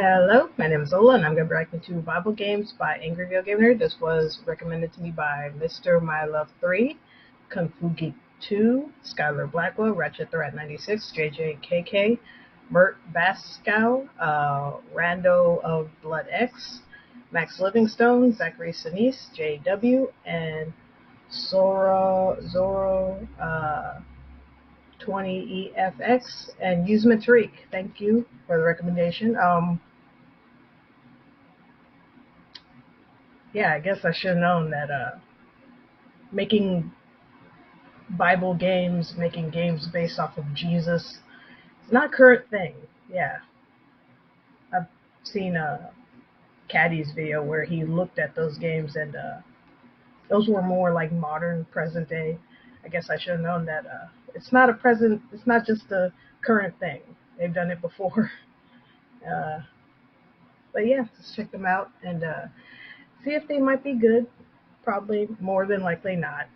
Hello, my name is Ola, and I'm going to be reacting to Bible Games by Angry Video Game Nerd. This was recommended to me by Mr. My Love 3, Kung Fu Geek 2, Skylar Blackwell, Ratchet Threat 96, JJKK, Mert Baskow, Rando of Blood X, Max Livingstone, Zachary Sinise, JW, and Zoro 20EFX, and Yuzma Tariq. Thank you for the recommendation. Yeah, I guess I should have known that making Bible games, making games based off of Jesus, it's not a current thing. Yeah, I've seen Caddy's video where he looked at those games, and those were more like modern, present day. I guess I should have known that it's not just a current thing. They've done it before. But yeah, let's check them out and see if they might be good. Probably more than likely not.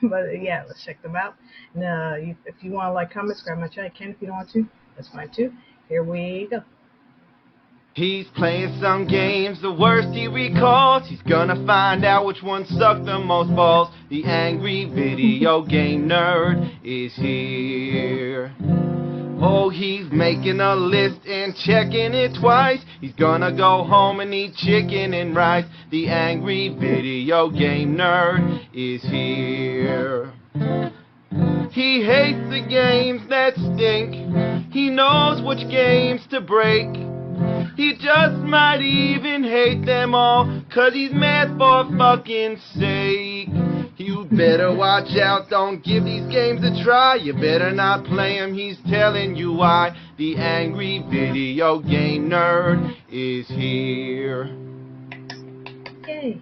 But yeah, let's check them out. And if you want to like, comment, subscribe my channel, you can. If you don't want to, that's fine too. Here we go. He's playing some games, the worst he recalls. He's gonna find out which one sucked the most balls. The angry video game nerd is here. Oh, he's making a list and checking it twice. He's gonna go home and eat chicken and rice. The angry video game nerd is here. He hates the games that stink. He knows which games to break. He just might even hate them all, 'cause he's mad for fucking sake. You better watch out, don't give these games a try. You better not play them, he's telling you why. The angry video game nerd is here. Yay.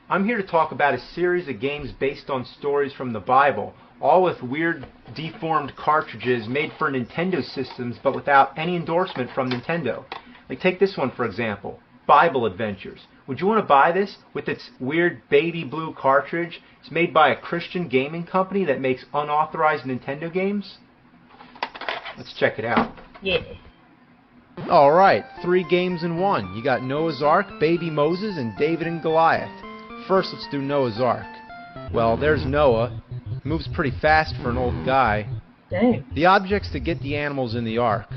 I'm here to talk about a series of games based on stories from the Bible, all with weird deformed cartridges made for Nintendo systems but without any endorsement from Nintendo. Like, take this one for example, Bible Adventures. Would you want to buy this with its weird baby blue cartridge? It's made by a Christian gaming company that makes unauthorized Nintendo games. Let's check it out. Yeah. Alright, 3 games in one. You got Noah's Ark, Baby Moses, and David and Goliath. First, let's do Noah's Ark. Well, there's Noah. Moves pretty fast for an old guy. Dang. The objects to get the animals in the ark.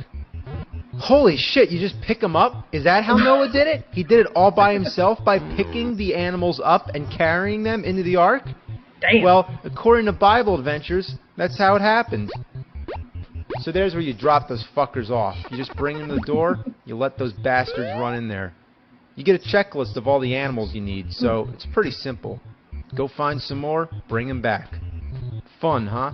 Holy shit, you just pick them up? Is that how Noah did it? He did it all by himself by picking the animals up and carrying them into the ark? Damn. Well, according to Bible Adventures, that's how it happened. So there's where you drop those fuckers off. You just bring them to the door, you let those bastards run in there. You get a checklist of all the animals you need, so it's pretty simple. Go find some more, bring them back. Fun, huh?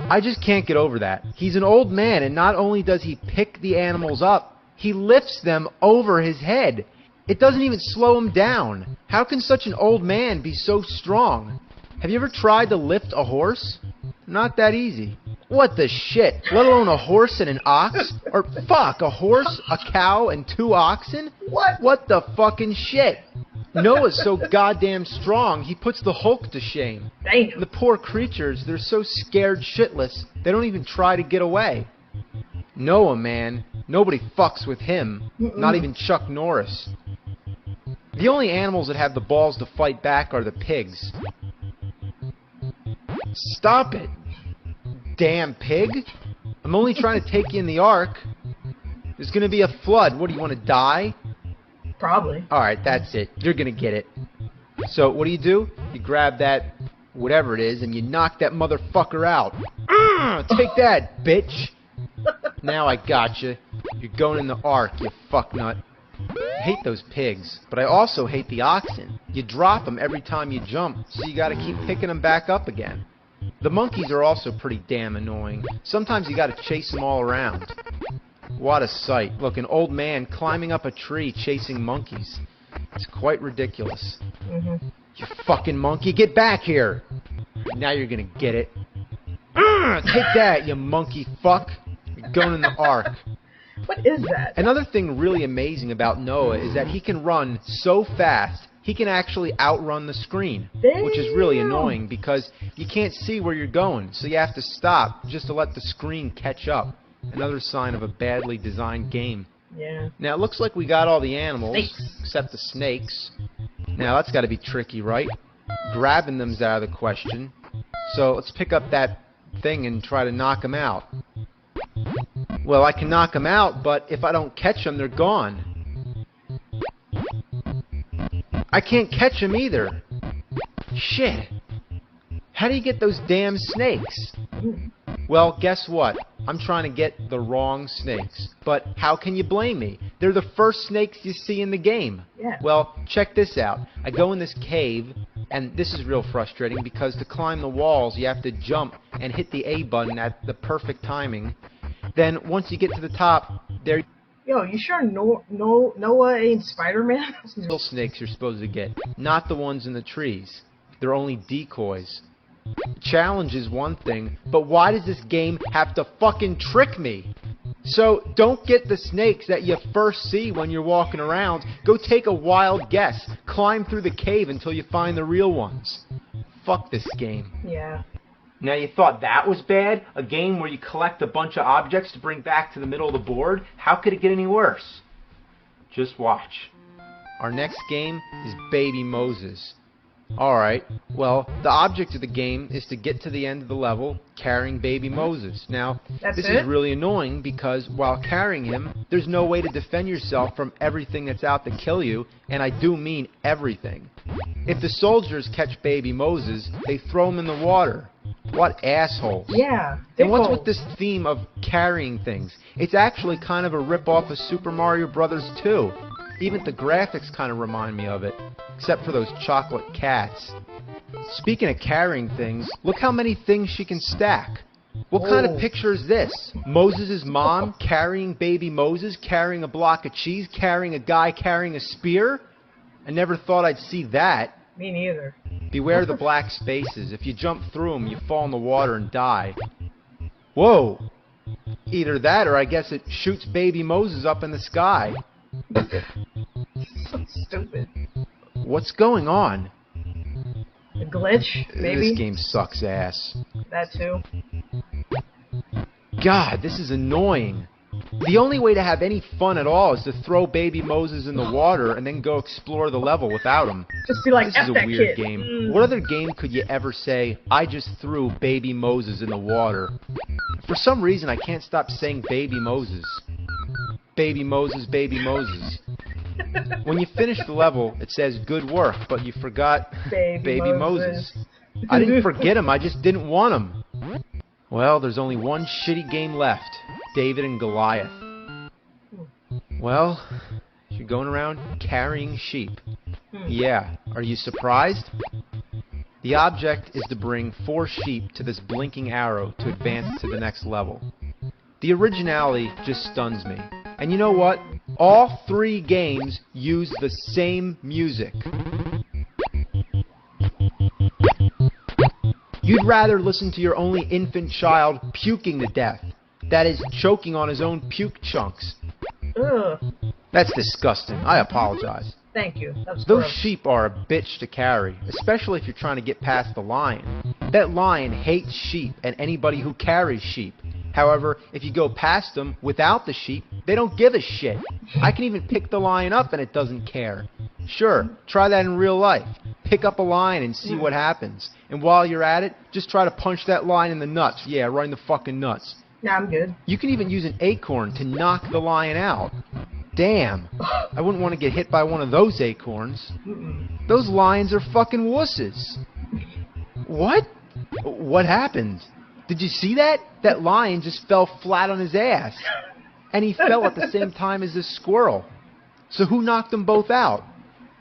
I just can't get over that. He's an old man, and not only does he pick the animals up, he lifts them over his head. It doesn't even slow him down. How can such an old man be so strong? Have you ever tried to lift a horse? Not that easy. What the shit? Let alone a horse and an ox? Or fuck, a horse, a cow, and 2 oxen? What the fucking shit? Noah's so goddamn strong, he puts the Hulk to shame. Damn. The poor creatures, they're so scared shitless, they don't even try to get away. Noah, man, nobody fucks with him. Not even Chuck Norris. The only animals that have the balls to fight back are the pigs. Stop it, damn pig. I'm only trying to take you in the ark. There's gonna be a flood. What, do you want to die? Probably. Alright, that's it. You're gonna get it. So, what do? You grab that, whatever it is, and you knock that motherfucker out. Take that, bitch! Now I gotcha. You're going in the ark, you fucknut. I hate those pigs, but I also hate the oxen. You drop them every time you jump, so you gotta keep picking them back up again. The monkeys are also pretty damn annoying. Sometimes you gotta chase them all around. What a sight. Look, an old man climbing up a tree chasing monkeys. It's quite ridiculous. You fucking monkey, get back here! Now you're gonna get it. Take that, you monkey fuck! You're going in the ark. What is that? Another thing really amazing about Noah is that he can run so fast, he can actually outrun the screen. Damn. Which is really annoying because you can't see where you're going, so you have to stop just to let the screen catch up. Another sign of a badly designed game. Yeah. Now, it looks like we got all the animals, Snakes. except the snakes. Now, that's got to be tricky, right? Grabbing them's out of the question. So, let's pick up that thing and try to knock them out. Well, I can knock them out, but if I don't catch them, they're gone. I can't catch them either. Shit. How do you get those damn snakes? Well, guess what? I'm trying to get the wrong snakes. But how can you blame me? They're the first snakes you see in the game. Yeah. Well, check this out. I go in this cave, and this is real frustrating because to climb the walls, you have to jump and hit the A button at the perfect timing. Then, once you get to the top, there... Yo, you sure Noah ain't Spider-Man? Real snakes you're supposed to get, not the ones in the trees. They're only decoys. Challenge is one thing, but why does this game have to fucking trick me? So, don't get the snakes that you first see when you're walking around. Go take a wild guess. Climb through the cave until you find the real ones. Fuck this game. Yeah. Now you thought that was bad? A game where you collect a bunch of objects to bring back to the middle of the board? How could it get any worse? Just watch. Our next game is Baby Moses. Alright, well, the object of the game is to get to the end of the level carrying Baby Moses. Now, this is really annoying because while carrying him, there's no way to defend yourself from everything that's out to kill you, and I do mean everything. If the soldiers catch Baby Moses, they throw him in the water. What assholes. Yeah. And what's with this theme of carrying things? It's actually kind of a rip-off of Super Mario Bros. 2. Even the graphics kind of remind me of it, except for those chocolate cats. Speaking of carrying things, look how many things she can stack. What kind of picture is this? Moses' mom carrying baby Moses, carrying a block of cheese, carrying a guy carrying a spear? I never thought I'd see that. Me neither. Beware the black spaces. If you jump through them, you fall in the water and die. Whoa! Either that or I guess it shoots baby Moses up in the sky. So stupid. What's going on? A glitch, maybe? This game sucks ass. That too. God, this is annoying. The only way to have any fun at all is to throw baby Moses in the water and then go explore the level without him. Just be like, this F is a that weird kid. game. What other game could you ever say, I just threw baby Moses in the water? For some reason, I can't stop saying baby Moses. Baby Moses, baby Moses. When you finish the level, it says good work, but you forgot baby Moses. I didn't forget him, I just didn't want him. Well, there's only one shitty game left. David and Goliath. Well, you're going around carrying sheep. Yeah, are you surprised? The object is to bring 4 sheep to this blinking arrow to advance to the next level. The originality just stuns me. And you know what? All 3 games use the same music. You'd rather listen to your only infant child puking to death. That is, choking on his own puke chunks. Ugh. That's disgusting. I apologize. Thank you. That was Those gross. sheep are a bitch to carry, especially if you're trying to get past the lion. That lion hates sheep and anybody who carries sheep. However, if you go past them without the sheep, they don't give a shit. I can even pick the lion up and it doesn't care. Sure, try that in real life. Pick up a lion and see what happens. And while you're at it, just try to punch that lion in the nuts. Yeah, right in the fucking nuts. Nah, I'm good. You can even use an acorn to knock the lion out. Damn. I wouldn't want to get hit by one of those acorns. Those lions are fucking wusses. What? What happened? Did you see that? That lion just fell flat on his ass. And he fell at the same time as this squirrel. So who knocked them both out?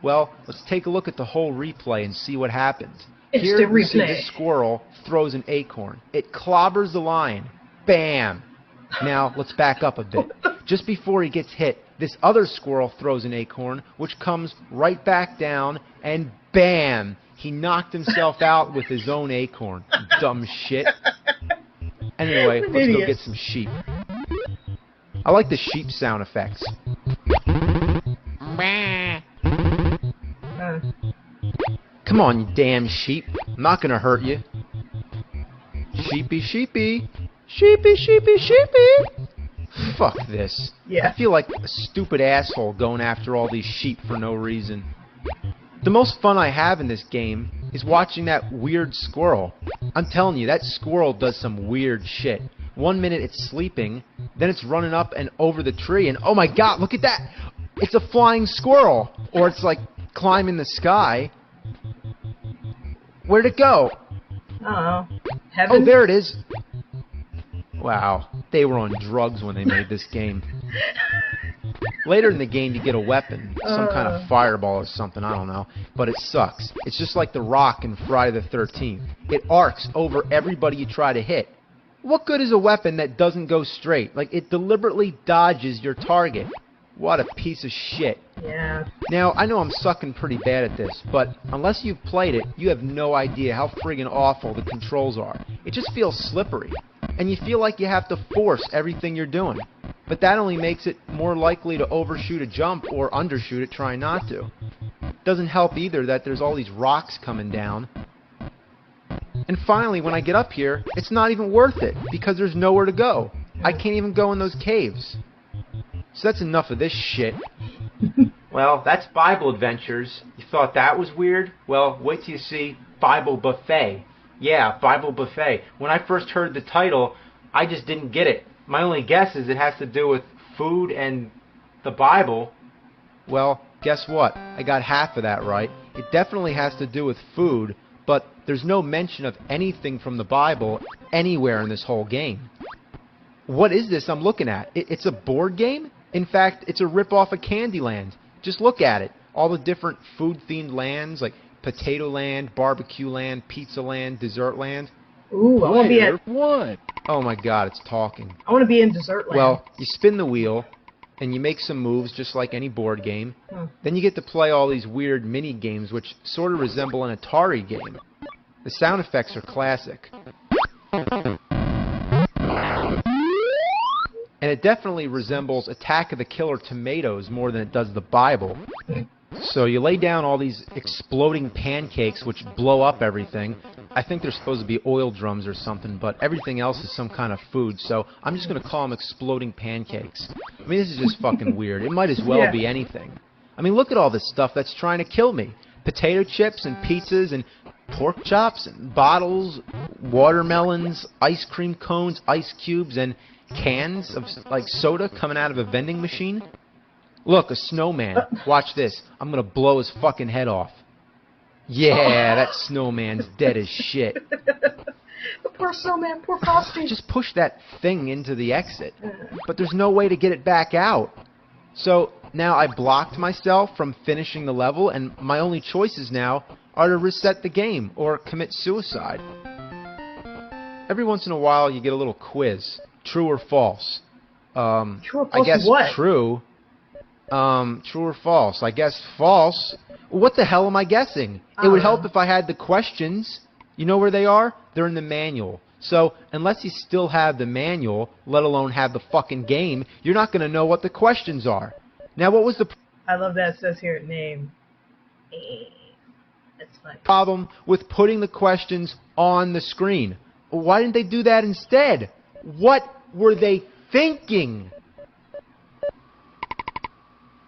Well, let's take a look at the whole replay and see what happened. Here we see this squirrel throws an acorn. It clobbers the lion. Bam! Now, let's back up a bit. Just before he gets hit, this other squirrel throws an acorn, which comes right back down, and bam! He knocked himself out with his own acorn. Dumb shit. Anyway, let's go get some sheep. I like the sheep sound effects. Come on, you damn sheep. I'm not gonna hurt you. Sheepy, sheepy. Sheepy, sheepy, sheepy. Fuck this. Yeah. I feel like a stupid asshole going after all these sheep for no reason. The most fun I have in this game is watching that weird squirrel. I'm telling you, that squirrel does some weird shit. 1 minute it's sleeping, then it's running up and over the tree, and oh my god, look at that! It's a flying squirrel! Or it's like climbing the sky. Where'd it go? Oh, heaven? Oh, there it is. Wow, they were on drugs when they made this game. Later in the game, you get a weapon, some kind of fireball or something, I don't know, but it sucks. It's just like the rock in Friday the 13th. It arcs over everybody you try to hit. What good is a weapon that doesn't go straight? Like, it deliberately dodges your target. What a piece of shit. Yeah. Now, I know I'm sucking pretty bad at this, but unless you've played it, you have no idea how friggin' awful the controls are. It just feels slippery, and you feel like you have to force everything you're doing. But that only makes it more likely to overshoot a jump or undershoot it trying not to. Doesn't help either that there's all these rocks coming down. And finally, when I get up here, it's not even worth it, because there's nowhere to go. I can't even go in those caves. So that's enough of this shit. Well, that's Bible Adventures. You thought that was weird? Well, wait till you see Bible Buffet. Yeah, Bible Buffet. When I first heard the title, I just didn't get it. My only guess is it has to do with food and the Bible. Well, guess what? I got half of that right. It definitely has to do with food, but there's no mention of anything from the Bible anywhere in this whole game. What is this I'm looking at? It's a board game? In fact, it's a rip-off of Candyland. Just look at it. All the different food-themed lands, like Potato Land, Barbecue Land, Pizza Land, Dessert Land. Ooh, I want to be at... What? Oh my god, it's talking. I want to be in Dessert Land. Well, you spin the wheel, and you make some moves just like any board game. Then you get to play all these weird mini-games which sort of resemble an Atari game. The sound effects are classic. And it definitely resembles Attack of the Killer Tomatoes more than it does the Bible. So you lay down all these exploding pancakes which blow up everything. I think they're supposed to be oil drums or something, but everything else is some kind of food, so I'm just going to call them exploding pancakes. I mean, this is just fucking weird. It might as well be anything. I mean, look at all this stuff that's trying to kill me. Potato chips and pizzas and pork chops and bottles, watermelons, ice cream cones, ice cubes, and cans of like soda coming out of a vending machine. Look, a snowman. Watch this. I'm gonna blow his fucking head off. Yeah, that snowman's dead as shit. The poor snowman, poor Frosty. Just push that thing into the exit. But there's no way to get it back out. So now I blocked myself from finishing the level, and my only choices now are to reset the game or commit suicide. Every once in a while you get a little quiz. True or false? True or false I guess what? true. True or false? I guess false. What the hell am I guessing? It would help if I had the questions. You know where they are? They're in the manual. So, unless you still have the manual, let alone have the fucking game, you're not going to know what the questions are. Now, what was the I love that it says here, name. That's funny. problem with putting the questions on the screen? Why didn't they do that instead? What were they thinking?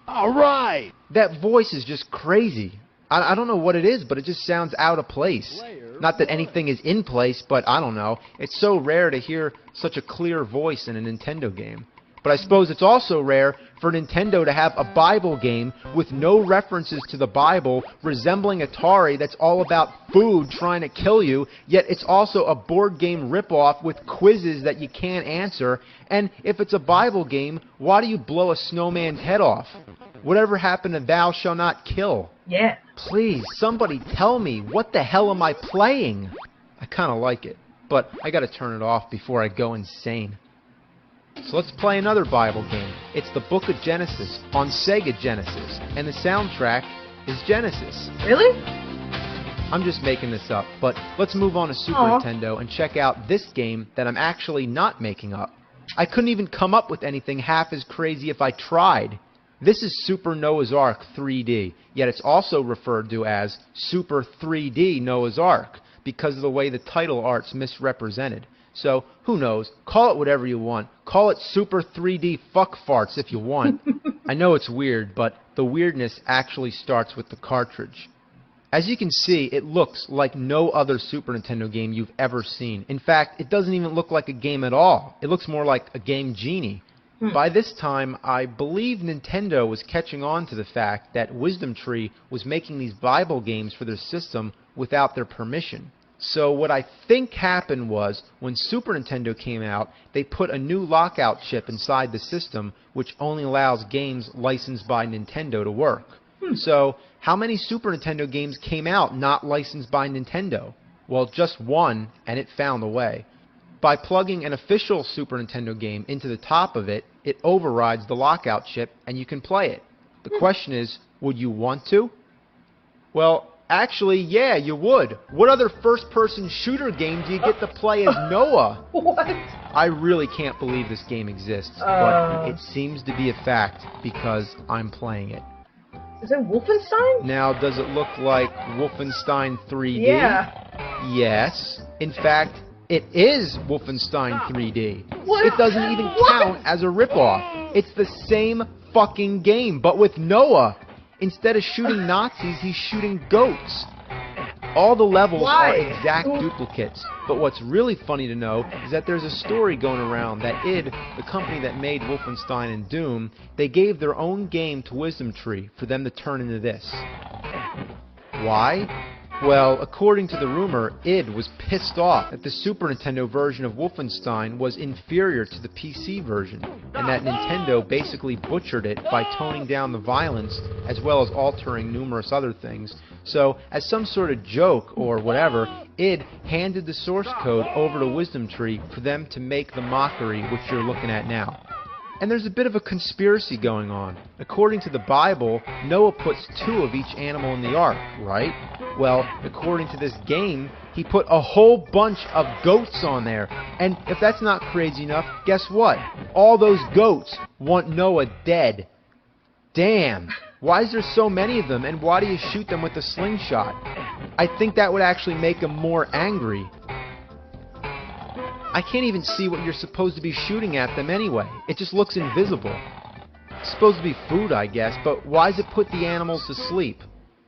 All right. That voice is just crazy. I don't know what it is, but it just sounds out of place. Not that anything is in place, but I don't know. It's so rare to hear such a clear voice in a Nintendo game. But I suppose it's also rare for Nintendo to have a Bible game with no references to the Bible, resembling Atari that's all about food trying to kill you, yet it's also a board game ripoff with quizzes that you can't answer. And if it's a Bible game, why do you blow a snowman's head off? Whatever happened to Thou Shall Not Kill? Yeah. Please, somebody tell me, what the hell am I playing? I kind of like it, but I gotta turn it off before I go insane. So let's play another Bible game. It's the Book of Genesis on Sega Genesis, and the soundtrack is Genesis. Really? I'm just making this up, but let's move on to Super Nintendo and check out this game that I'm actually not making up. I couldn't even come up with anything half as crazy if I tried. This is Super Noah's Ark 3D, yet it's also referred to as Super 3D Noah's Ark because of the way the title art's misrepresented. So, who knows? Call it whatever you want. Call it Super 3D Fuck Farts if you want. I know it's weird, but the weirdness actually starts with the cartridge. As you can see, it looks like no other Super Nintendo game you've ever seen. In fact, it doesn't even look like a game at all. It looks more like a Game Genie. By this time, I believe Nintendo was catching on to the fact that Wisdom Tree was making these Bible games for their system without their permission. So what I think happened was, when Super Nintendo came out, they put a new lockout chip inside the system, which only allows games licensed by Nintendo to work. So, how many Super Nintendo games came out not licensed by Nintendo? Well, just one, and it found a way. By plugging an official Super Nintendo game into the top of it, it overrides the lockout chip, and you can play it. The question is, would you want to? Well, actually, yeah, you would. What other first-person shooter game do you get to play as Noah? What? I really can't believe this game exists, but it seems to be a fact because I'm playing it. Is it Wolfenstein? Now, does it look like Wolfenstein 3D? Yeah. Yes. In fact, it is Wolfenstein 3D. What? It doesn't even count as a ripoff. It's the same fucking game, but with Noah. Instead of shooting Nazis, he's shooting goats. All the levels are exact duplicates, but what's really funny to know is that there's a story going around that id, the company that made Wolfenstein and Doom, they gave their own game to Wisdom Tree for them to turn into this. Why? Well, according to the rumor, id was pissed off that the Super Nintendo version of Wolfenstein was inferior to the PC version, and that Nintendo basically butchered it by toning down the violence as well as altering numerous other things. So, as some sort of joke or whatever, id handed the source code over to Wisdom Tree for them to make the mockery which you're looking at now. And there's a bit of a conspiracy going on. According to the Bible, Noah puts 2 of each animal in the ark, right? Well, according to this game, he put a whole bunch of goats on there. And if that's not crazy enough, guess what? All those goats want Noah dead. Damn. Why is there so many of them, and why do you shoot them with a slingshot? I think that would actually make them more angry. I can't even see what you're supposed to be shooting at them anyway. It just looks invisible. It's supposed to be food, I guess, but why does it put the animals to sleep?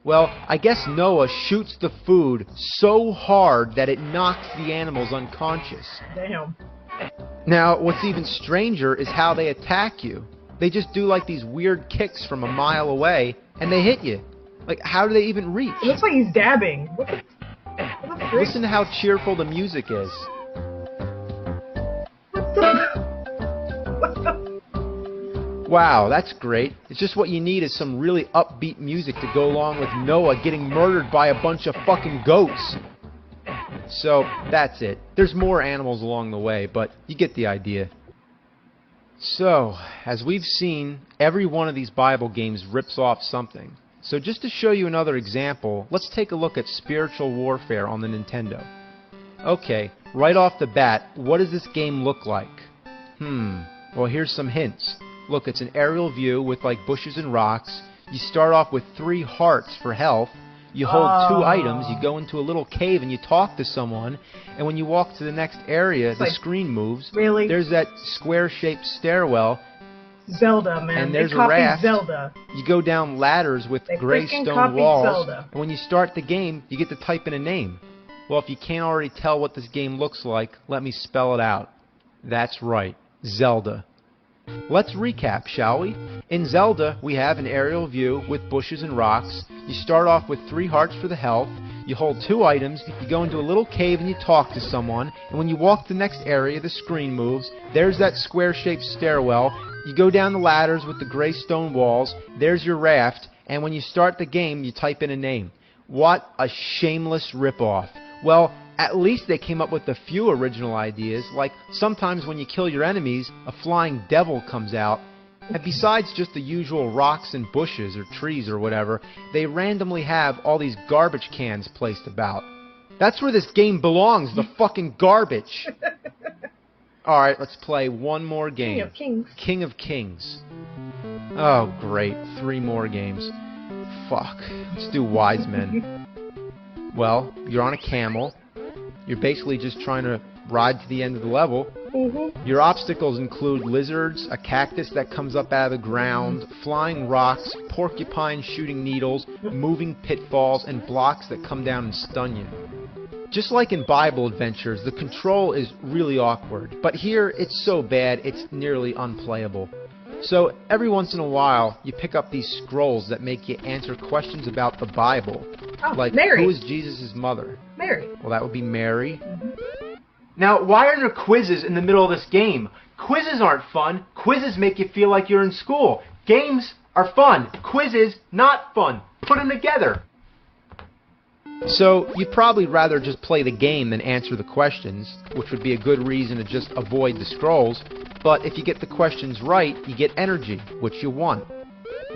Well, I guess Noah shoots the food so hard that it knocks the animals unconscious. Damn. Now, what's even stranger is how they attack you. They just do like these weird kicks from a mile away, and they hit you. Like, how do they even reach? It looks like he's dabbing. What the freak? Listen to how cheerful the music is. Wow, that's great. It's just what you need is some really upbeat music to go along with Noah getting murdered by a bunch of fucking goats. So, that's it. There's more animals along the way, but you get the idea. So, as we've seen, every one of these Bible games rips off something. So just to show you another example, let's take a look at spiritual warfare on the Nintendo. Okay, right off the bat, what does this game look like? Well, here's some hints. Look, it's an aerial view with like bushes and rocks. You start off with 3 hearts for health. You hold 2 items, you go into a little cave and you talk to someone, and when you walk to the next area, the screen moves. Really? There's that square-shaped stairwell. Zelda, man. And there's they a raft. Zelda. You go down ladders with gray stone walls. And when you start the game, you get to type in a name. Well, if you can't already tell what this game looks like, let me spell it out. That's right, Zelda. Let's recap, shall we? In Zelda, we have an aerial view with bushes and rocks. You start off with 3 hearts for the health. You hold 2 items, you go into a little cave and you talk to someone, and when you walk to the next area, the screen moves. There's that square-shaped stairwell. You go down the ladders with the gray stone walls. There's your raft, and when you start the game, you type in a name. What a shameless ripoff. Well, at least they came up with a few original ideas, like sometimes when you kill your enemies, a flying devil comes out. And besides just the usual rocks and bushes or trees or whatever, they randomly have all these garbage cans placed about. That's where this game belongs, the fucking garbage. Alright, let's play one more game. King of Kings. King of Kings. Oh, great. 3 more games. Fuck. Let's do Wise Men. Well, you're on a camel. You're basically just trying to ride to the end of the level. Mm-hmm. Your obstacles include lizards, a cactus that comes up out of the ground, flying rocks, porcupines shooting needles, moving pitfalls, and blocks that come down and stun you. Just like in Bible adventures, the control is really awkward, but here it's so bad it's nearly unplayable. So every once in a while, you pick up these scrolls that make you answer questions about the Bible. Oh, like, Mary. who is Jesus' mother? Mary. Well, that would be Mary. Now, why are there quizzes in the middle of this game? Quizzes aren't fun. Quizzes make you feel like you're in school. Games are fun. Quizzes, not fun. Put them together. So you'd probably rather just play the game than answer the questions, which would be a good reason to just avoid the scrolls. But if you get the questions right, you get energy, which you want.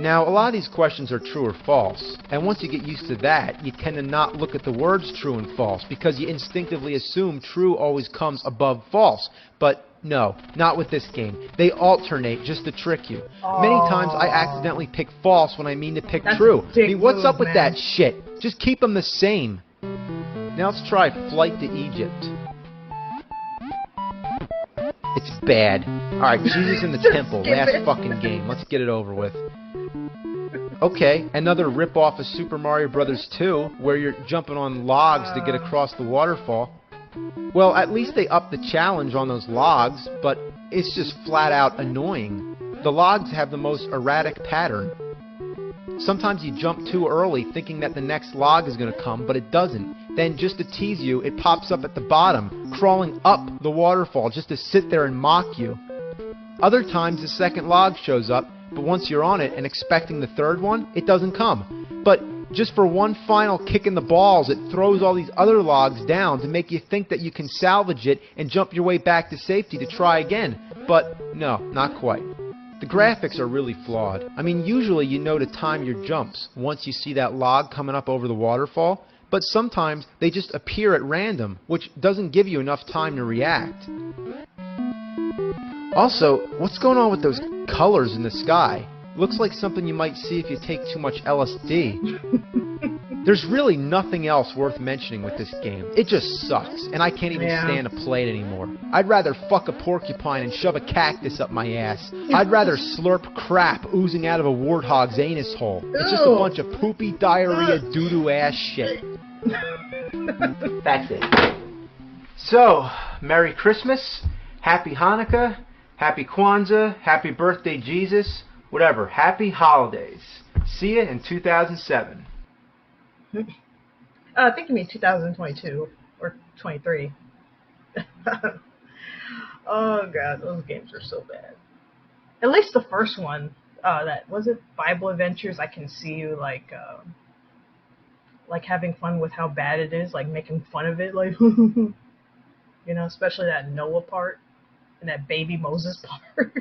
Now, a lot of these questions are true or false, and once you get used to that, you tend to not look at the words true and false, because you instinctively assume true always comes above false. But no, not with this game. They alternate just to trick you. Many times I accidentally pick false when I mean to pick That's true. a dick I mean, what's move, up with man. that shit? Just keep them the same. Now let's try Flight to Egypt. It's bad. Alright, Jesus in the temple. skip Last it. fucking game. Let's get it over with. Okay, another rip-off of Super Mario Bros. 2, where you're jumping on logs to get across the waterfall. Well, at least they upped the challenge on those logs, but it's just flat-out annoying. The logs have the most erratic pattern. Sometimes you jump too early thinking that the next log is going to come, but it doesn't. Then, just to tease you, it pops up at the bottom, crawling up the waterfall just to sit there and mock you. Other times the second log shows up, but once you're on it and expecting the third one, it doesn't come. But just for one final kick in the balls, it throws all these other logs down to make you think that you can salvage it and jump your way back to safety to try again. But no, not quite. The graphics are really flawed. I mean, usually you know to time your jumps once you see that log coming up over the waterfall, but sometimes they just appear at random, which doesn't give you enough time to react. Also, what's going on with those colors in the sky? Looks like something you might see if you take too much LSD. There's really nothing else worth mentioning with this game. It just sucks, and I can't even stand to play it anymore. I'd rather fuck a porcupine and shove a cactus up my ass. I'd rather slurp crap oozing out of a warthog's anus hole. It's just a bunch of poopy, diarrhea, doo-doo ass shit. That's it. So, Merry Christmas, Happy Hanukkah, Happy Kwanzaa, Happy Birthday Jesus, whatever. Happy Holidays. See ya in 2007. I think you mean 2022 or 23. Oh god, those games are so bad. At least the first one, that was it. Bible Adventures. I can see you like having fun with how bad it is, like making fun of it, like you know, especially that Noah part and that baby Moses part.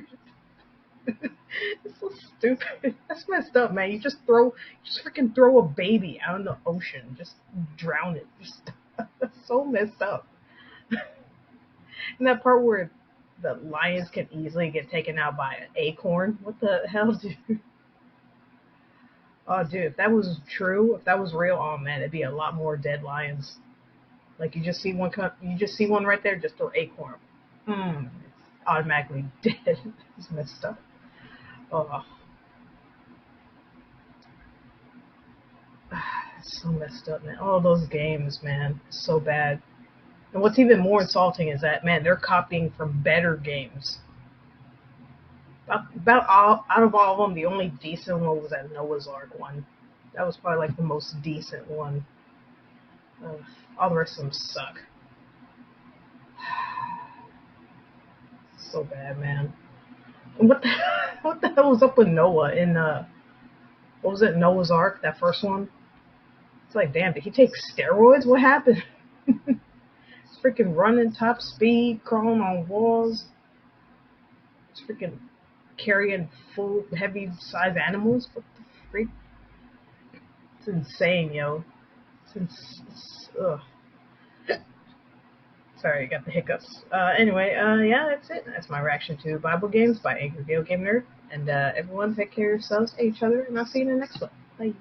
It's so stupid. That's messed up, man. You just freaking throw a baby out in the ocean, just drown it. That's so messed up. And that part where the lions can easily get taken out by an acorn. What the hell, dude? Oh, dude, if that was true, if that was real, oh man, it'd be a lot more dead lions. Like you just see one right there, just throw acorn. It's automatically dead. It's messed up. Oh. It's so messed up, man. All those games, man, so bad. And what's even more insulting is that, man, they're copying from better games. Out of all of them, the only decent one was that Noah's Ark one. That was probably like the most decent one. All the rest of them suck. So bad, man. And what the hell was up with Noah in what was it, Noah's Ark, that first one? It's like, damn, did he take steroids? What happened? He's freaking running top speed, crawling on walls. He's freaking carrying full heavy size animals. What the freak? It's insane, yo. Ugh. Sorry, I got the hiccups. Anyway, yeah, that's it. That's my reaction to Bible Games by Angry Video Game Nerd. And everyone take care of yourselves and each other, and I'll see you in the next one. Bye.